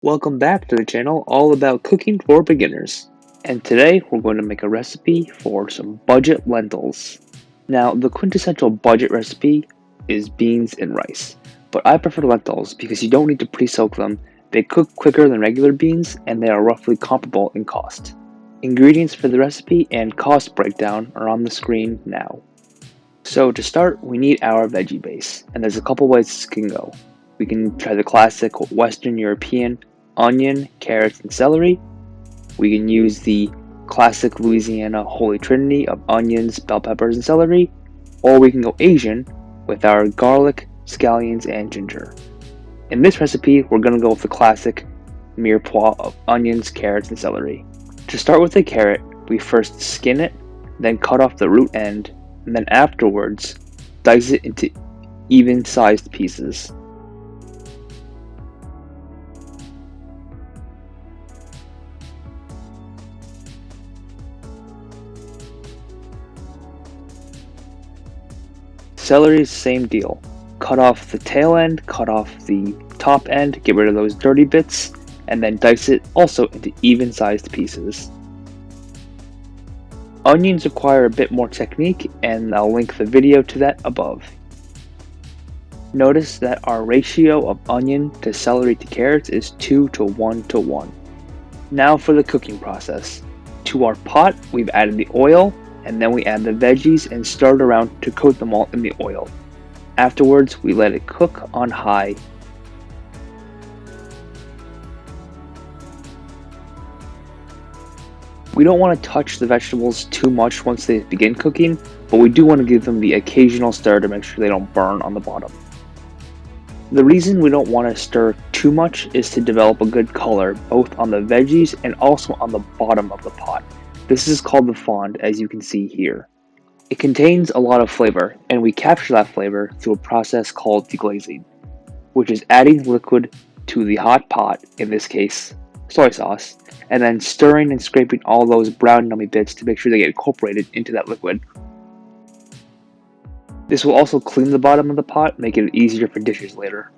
Welcome back to the channel all about cooking for beginners. And today we're going to make a recipe for some budget lentils. Now the quintessential budget recipe is beans and rice, but I prefer lentils because you don't need to pre-soak them, they cook quicker than regular beans, and they are roughly comparable in cost. Ingredients for the recipe and cost breakdown are on the screen now. So to start, we need our veggie base, and there's a couple ways this can go. We can try the classic Western European onion, carrots, and celery. We can use the classic Louisiana Holy Trinity of onions, bell peppers, and celery, or we can go Asian with our garlic, scallions, and ginger. In this recipe, we're going to go with the classic mirepoix of onions, carrots, and celery. To start with the carrot, we first skin it, then cut off the root end, and then afterwards dice it into even-sized pieces. Celery is the same deal. Cut off the tail end, cut off the top end, get rid of those dirty bits, and then dice it also into even-sized pieces. Onions require a bit more technique, and I'll link the video to that above. Notice that our ratio of onion to celery to carrots is 2 to 1 to 1. Now for the cooking process. To our pot, we've added the oil, and then we add the veggies and stir it around to coat them all in the oil. Afterwards, we let it cook on high. We don't want to touch the vegetables too much once they begin cooking, but we do want to give them the occasional stir to make sure they don't burn on the bottom. The reason we don't want to stir too much is to develop a good color both on the veggies and also on the bottom of the pot. This is called the fond, as you can see here. It contains a lot of flavor, and we capture that flavor through a process called deglazing, which is adding liquid to the hot pot, in this case soy sauce, and then stirring and scraping all those brown yummy bits to make sure they get incorporated into that liquid. This will also clean the bottom of the pot, making it easier for dishes later.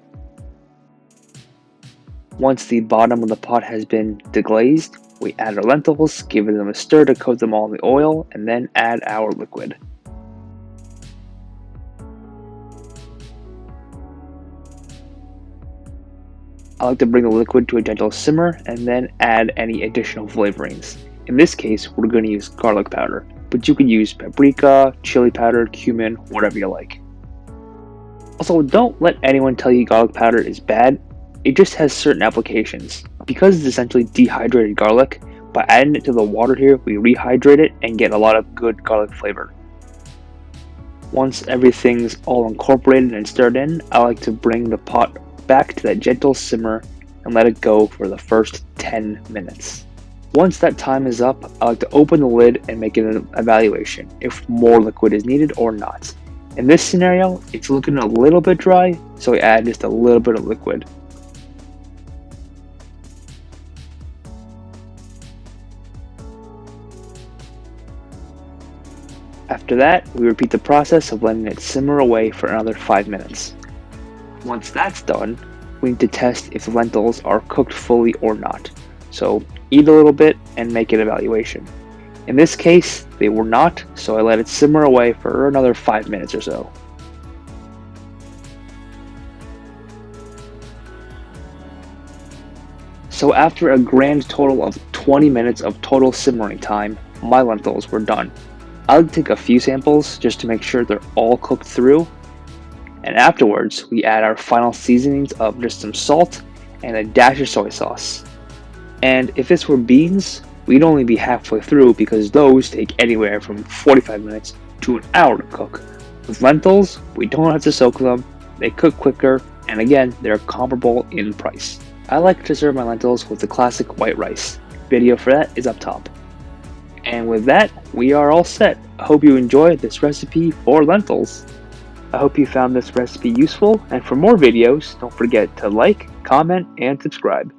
Once the bottom of the pot has been deglazed, we add our lentils, giving them a stir to coat them all in the oil, and then add our liquid. I like to bring the liquid to a gentle simmer and then add any additional flavorings. In this case, we're going to use garlic powder, but you could use paprika, chili powder, cumin, whatever you like. Also, don't let anyone tell you garlic powder is bad. It just has certain applications. Because it's essentially dehydrated garlic, by adding it to the water here, we rehydrate it and get a lot of good garlic flavor. Once everything's all incorporated and stirred in, I like to bring the pot back to that gentle simmer and let it go for the first 10 minutes. Once that time is up, I like to open the lid and make an evaluation if more liquid is needed or not. In this scenario, it's looking a little bit dry, so I add just a little bit of liquid. After that, we repeat the process of letting it simmer away for another 5 minutes. Once that's done, we need to test if the lentils are cooked fully or not. So eat a little bit and make an evaluation. In this case, they were not, so I let it simmer away for another 5 minutes or so. So after a grand total of 20 minutes of total simmering time, my lentils were done. I like to take a few samples just to make sure they're all cooked through. And afterwards, we add our final seasonings of just some salt and a dash of soy sauce. And if this were beans, we'd only be halfway through because those take anywhere from 45 minutes to an hour to cook. With lentils, we don't have to soak them, they cook quicker, and again, they're comparable in price. I like to serve my lentils with the classic white rice. Video for that is up top. And with that, we are all set. I hope you enjoyed this recipe for lentils. I hope you found this recipe useful, and for more videos, don't forget to like, comment, and subscribe.